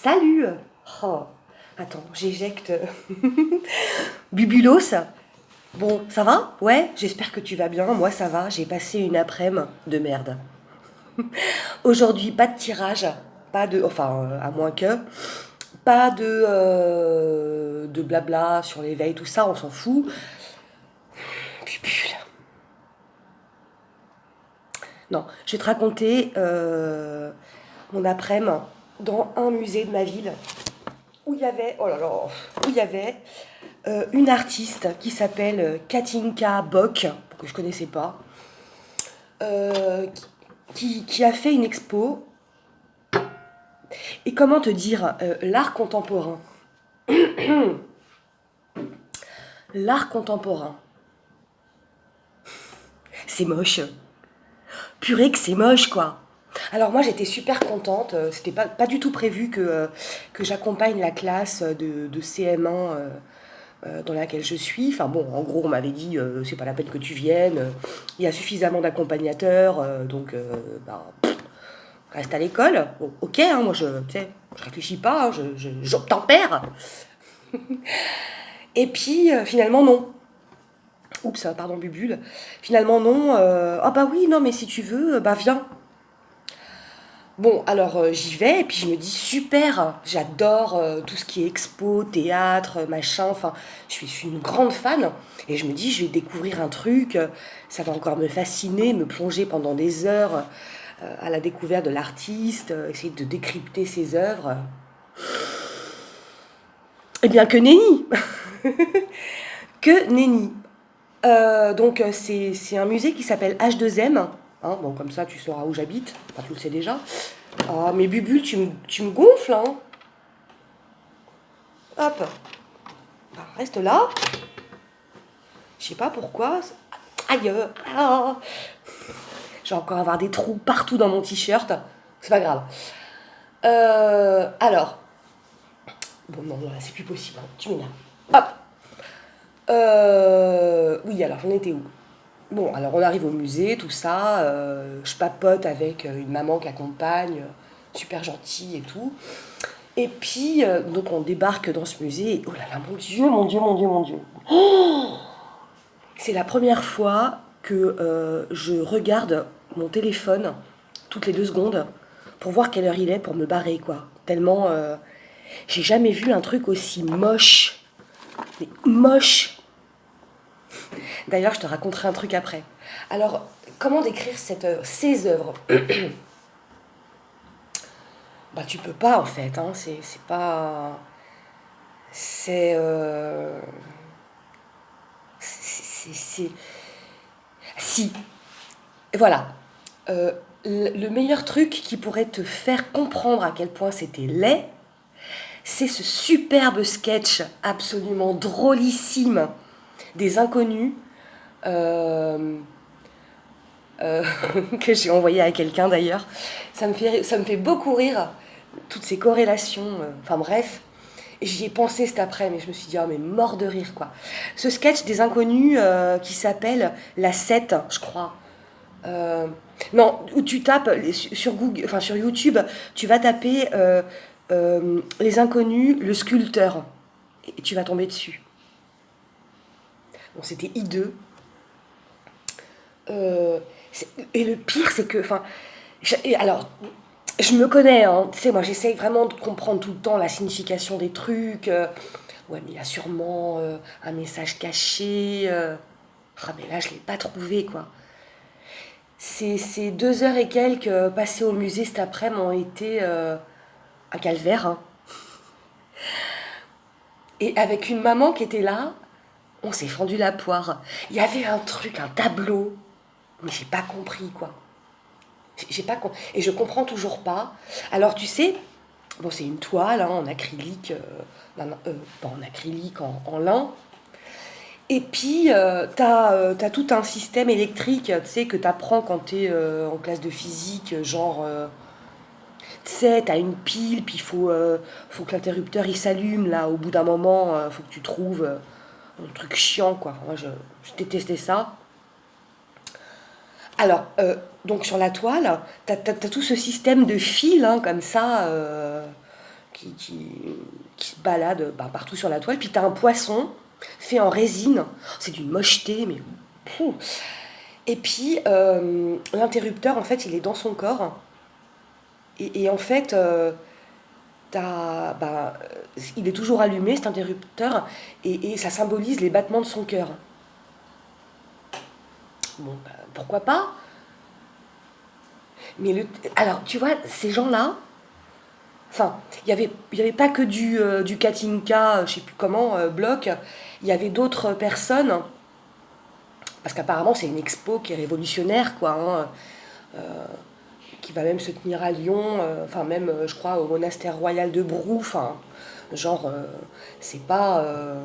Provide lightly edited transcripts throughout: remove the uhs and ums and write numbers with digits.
Salut. Oh, attends, j'éjecte. Bubulos. Bon, ça va? Ouais, j'espère que tu vas bien. Moi, ça va. J'ai passé une après-midi de merde. Aujourd'hui, pas de tirage. Pas de. Enfin, à moins que. Pas de blabla sur l'éveil, tout ça, on s'en fout. Bubule. Non, je vais te raconter mon après-midi dans un musée de ma ville où il y avait, oh là là, où il y avait une artiste qui s'appelle Katinka Bock, que je connaissais pas, euh, qui a fait une expo. Et comment te dire, l'art contemporain. L'art contemporain, c'est moche. Purée que c'est moche, quoi. Alors moi j'étais super contente, c'était pas du tout prévu que j'accompagne la classe de CM1 dans laquelle je suis. Enfin bon, en gros on m'avait dit c'est pas la peine que tu viennes, il y a suffisamment d'accompagnateurs, donc bah, reste à l'école. Bon, ok, hein, moi je réfléchis pas, hein, j'obtempère. Et puis finalement non. Oups, pardon Bubule. Finalement non. Ah bah oui, non mais si tu veux, bah viens. Bon, alors j'y vais et puis je me dis super, j'adore tout ce qui est expo, théâtre, machin, enfin, je suis une grande fan et je me dis je vais découvrir un truc, ça va encore me fasciner, me plonger pendant des heures à la découverte de l'artiste, essayer de décrypter ses œuvres. Eh bien que nenni. Que nenni. Donc c'est un musée qui s'appelle H2M, hein, bon comme ça tu sauras où j'habite, enfin tu le sais déjà. Ah mais Bubule, tu me gonfles, hein. Hop, ah, reste là. Je sais pas pourquoi. Aïe, ah. Je vais encore avoir des trous partout dans mon t-shirt. C'est pas grave. Alors, bon non, là c'est plus possible, hein. Tu m'énerves. Hop. Oui, alors j'en étais où? Bon, alors on arrive au musée, tout ça. Je papote avec une maman qui accompagne, super gentille et tout. Et puis, donc on débarque dans ce musée. Et, oh là là, mon Dieu, mon Dieu, mon Dieu, mon Dieu. C'est la première fois que je regarde mon téléphone toutes les 2 secondes pour voir quelle heure il est pour me barrer, quoi. Tellement, j'ai jamais vu un truc aussi moche. Mais moche. D'ailleurs, je te raconterai un truc après. Alors, comment décrire ces œuvres? Bah, tu peux pas, en fait, hein. C'est pas. C'est. C'est. Si. Voilà. Le meilleur truc qui pourrait te faire comprendre à quel point c'était laid, c'est ce superbe sketch absolument drôlissime des inconnus euh, euh, que j'ai envoyé à quelqu'un d'ailleurs. Ça me fait beaucoup rire, toutes ces corrélations. Enfin bref, j'y ai pensé cet après, mais je me suis dit, oh mais mort de rire quoi. Ce sketch des inconnus qui s'appelle La 7, je crois. Euh, non, où tu tapes sur Google, enfin sur YouTube, tu vas taper les inconnus, le sculpteur, et tu vas tomber dessus. Bon, c'était hideux. Euh, et le pire, c'est que, enfin, alors, je me connais, hein, tu sais, moi j'essaye vraiment de comprendre tout le temps la signification des trucs. Ouais, mais il y a sûrement un message caché. Ah, mais là, je ne l'ai pas trouvé, quoi. Ces 2 heures et quelques passées au musée cet après-midi ont été un calvaire, hein. Et avec une maman qui était là, on s'est fendu la poire. Il y avait un truc, un tableau, mais j'ai pas compris quoi. J'ai pas et je comprends toujours pas. Alors tu sais, bon c'est une toile hein, en acrylique, pas en acrylique, en lin. Et puis t'as tout un système électrique, tu sais que t'apprends quand t'es en classe de physique, genre tu sais, t'as une pile, puis faut que l'interrupteur il s'allume là. Au bout d'un moment, faut que tu trouves un truc chiant quoi. Enfin, moi je détestais ça. Alors, donc sur la toile, t'as tout ce système de fils hein, comme ça qui, qui se balade partout sur la toile. Puis tu as un poisson fait en résine. C'est d'une mocheté, mais... Et puis, l'interrupteur, en fait, il est dans son corps. Et en fait, il est toujours allumé, cet interrupteur, et ça symbolise les battements de son cœur. Bon, pourquoi pas? Mais alors, tu vois, ces gens-là, enfin, il y avait pas que du Katinka, je sais plus comment, bloc, il y avait d'autres personnes, parce qu'apparemment c'est une expo qui est révolutionnaire, quoi, hein, qui va même se tenir à Lyon, enfin même, je crois, au monastère royal de Brou, enfin, genre, c'est pas, euh,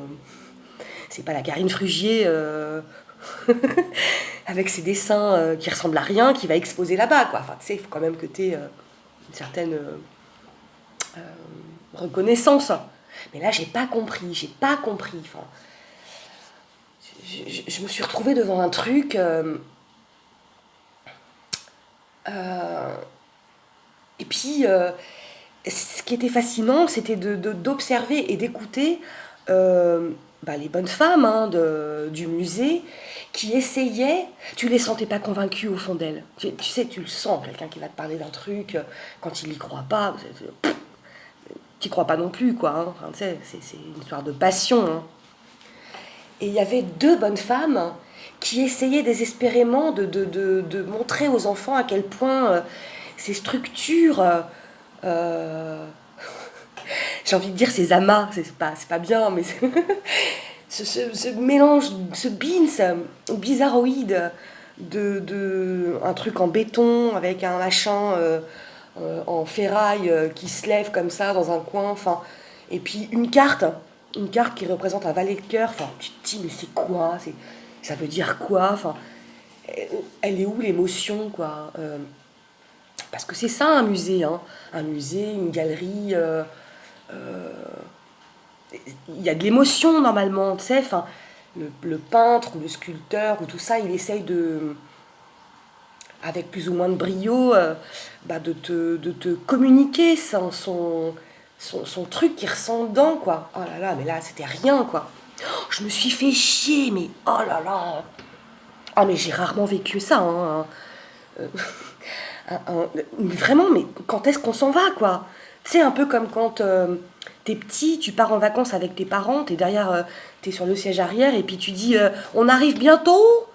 c'est pas la Karine Frugier avec ses dessins qui ressemblent à rien qui va exposer là-bas, quoi. Enfin, tu sais, il faut quand même que tu aies une certaine reconnaissance. Mais là, j'ai pas compris. Enfin, je me suis retrouvée devant un truc. Euh, et puis, ce qui était fascinant, c'était d'observer et d'écouter les bonnes femmes, hein, du musée qui essayaient. Tu les sentais pas convaincues au fond d'elles. Tu sais, tu le sens, quelqu'un qui va te parler d'un truc, quand il y croit pas, tu crois pas non plus, quoi. Hein. Enfin, tu sais, c'est une histoire de passion. Hein. Et il y avait deux bonnes femmes qui essayaient désespérément de montrer aux enfants à quel point ces structures, euh, j'ai envie de dire ces amas, c'est pas bien, mais ce mélange, ce bizarroïde un truc en béton avec un machin en ferraille qui se lève comme ça dans un coin, enfin, et puis une carte qui représente un valet de cœur, enfin, tu te dis, mais c'est quoi, ça veut dire quoi, enfin, elle est où l'émotion, quoi parce que c'est ça un musée, hein. Un musée, une galerie, il y a de l'émotion normalement, tu sais, enfin, le peintre ou le sculpteur ou tout ça, il essaye avec plus ou moins de brio, de te communiquer son truc qui ressent dedans, quoi. Oh là là, mais là, c'était rien, quoi. Oh, je me suis fait chier, mais oh là là. Ah, mais j'ai rarement vécu ça, hein. Vraiment, mais quand est-ce qu'on s'en va, quoi? C'est un peu comme quand t'es petit, tu pars en vacances avec tes parents, t'es derrière, t'es sur le siège arrière, et puis tu dis on arrive bientôt.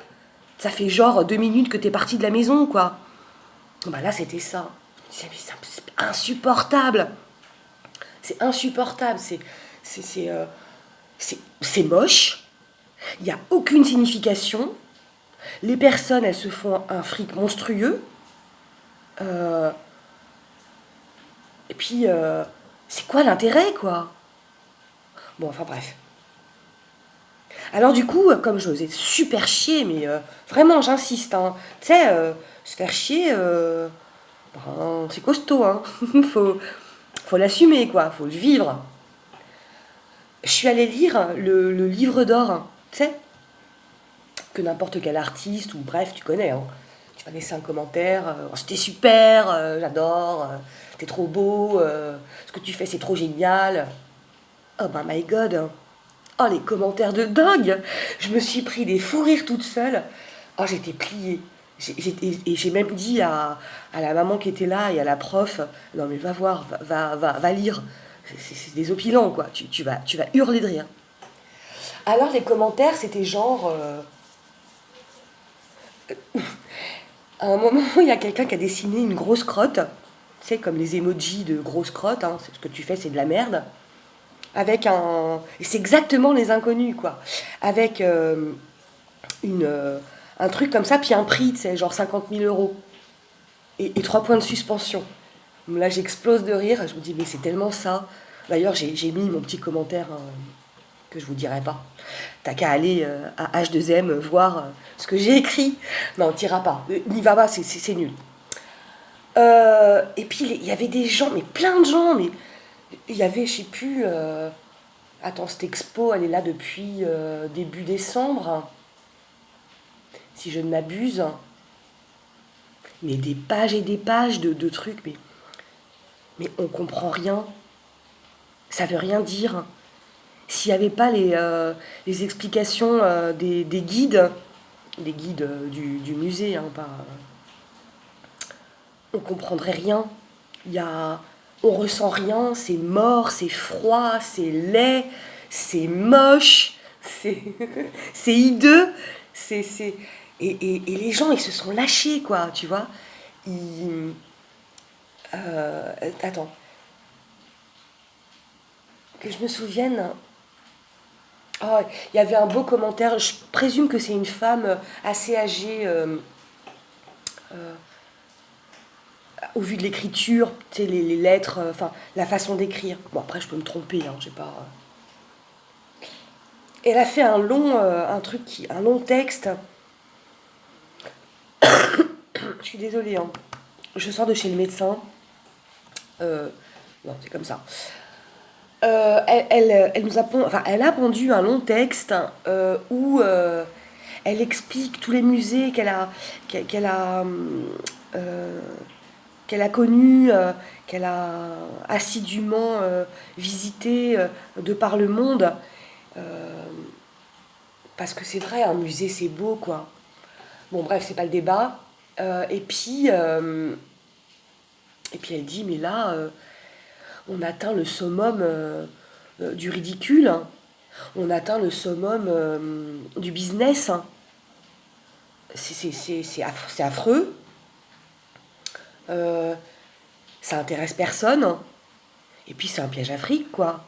Ça fait genre 2 minutes que t'es parti de la maison, quoi. Bah là, c'était ça. C'est insupportable. C'est insupportable. C'est moche. Il n'y a aucune signification. Les personnes, elles se font un fric monstrueux. Euh, et puis, c'est quoi l'intérêt, quoi? Bon, enfin bref. Alors du coup, comme je faisais super chier, mais vraiment, j'insiste, hein. Tu sais, se faire chier, c'est costaud, hein. faut, faut l'assumer, quoi. Faut le vivre. Je suis allée lire le livre d'or, tu sais, que n'importe quel artiste, ou bref, tu connais, hein. Tu vas laisser un commentaire, oh, c'était super, j'adore, t'es trop beau, ce que tu fais c'est trop génial. Oh bah my god, hein. Oh les commentaires de dingue. Je me suis pris des fous rires toute seule. Oh j'étais pliée. Et j'ai même dit à la maman qui était là et à la prof, non mais va voir, va lire. C'est désopilant quoi, tu vas hurler de rire. Alors les commentaires c'était genre... à un moment il y a quelqu'un qui a dessiné une grosse crotte. Tu sais comme les emojis de grosse crotte, hein, ce que tu fais c'est de la merde. Avec un... Et c'est exactement les inconnus quoi. Avec un truc comme ça, puis un prix, tu sais, genre 50 000 euros. Et 3 points de suspension. Là, j'explose de rire. Je me dis, mais c'est tellement ça. D'ailleurs, j'ai mis mon petit commentaire hein, que je vous dirai pas. T'as qu'à aller à H2M voir ce que j'ai écrit. Non, t'iras pas. N'y va pas, c'est nul. Et puis, il y avait des gens, mais plein de gens. Mais il y avait, je sais plus... attends, cette expo, elle est là depuis début décembre, si je ne m'abuse. Mais des pages et des pages de trucs, mais on comprend rien. Ça veut rien dire. S'il n'y avait pas les explications des guides, du musée, hein, pas, on comprendrait rien. Il y a, on ressent rien, c'est mort, c'est froid, c'est laid, c'est moche, c'est c'est hideux, c'est et les gens ils se sont lâchés quoi, tu vois. Ils, attends, que je me souvienne. Oh, il y avait un beau commentaire. Je présume que c'est une femme assez âgée. Au vu de l'écriture, tu sais, les lettres, enfin, la façon d'écrire. Bon, après, je peux me tromper, hein, j'ai pas. Elle a fait un long texte. Je suis désolée, hein. Je sors de chez le médecin. Euh, non, c'est comme ça. Elle nous a, enfin, elle a pondu un long texte où elle explique tous les musées qu'elle a, euh, qu'elle a connus, qu'elle a assidûment visité de par le monde. Euh, Parce que c'est vrai, un musée c'est beau quoi. Bon bref, c'est pas le débat. Euh, et puis euh, et puis elle dit mais là on atteint le summum du ridicule, hein. On atteint le summum du business, hein. C'est affreux. Euh, Ça intéresse personne, hein. Et puis c'est un piège à fric quoi.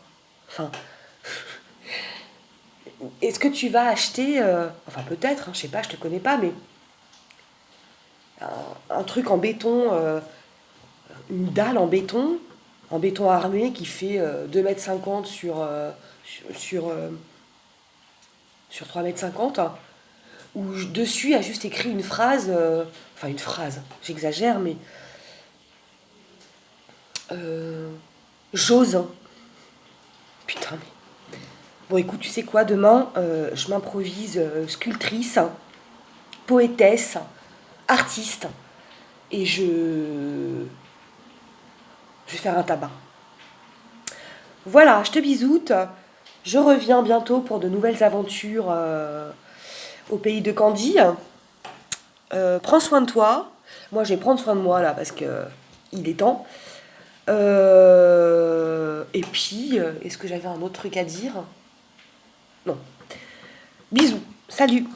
Enfin, est-ce que tu vas acheter, enfin peut-être, hein, je sais pas, je te connais pas, mais un truc en béton, une dalle en béton armé qui fait 2,50 m sur 3,50 m, hein, où dessus il y a juste écrit une phrase, enfin une phrase, j'exagère, mais euh, j'ose, hein. Putain, mais. Bon, écoute, tu sais quoi, demain, je m'improvise sculptrice, poétesse, artiste, et je vais faire un tabac. Voilà, je te bisoute. Je reviens bientôt pour de nouvelles aventures au pays de Candy. Prends soin de toi. Moi, je vais prendre soin de moi là parce que il est temps. Et puis, est-ce que j'avais un autre truc à dire? Non. Bisous. Salut.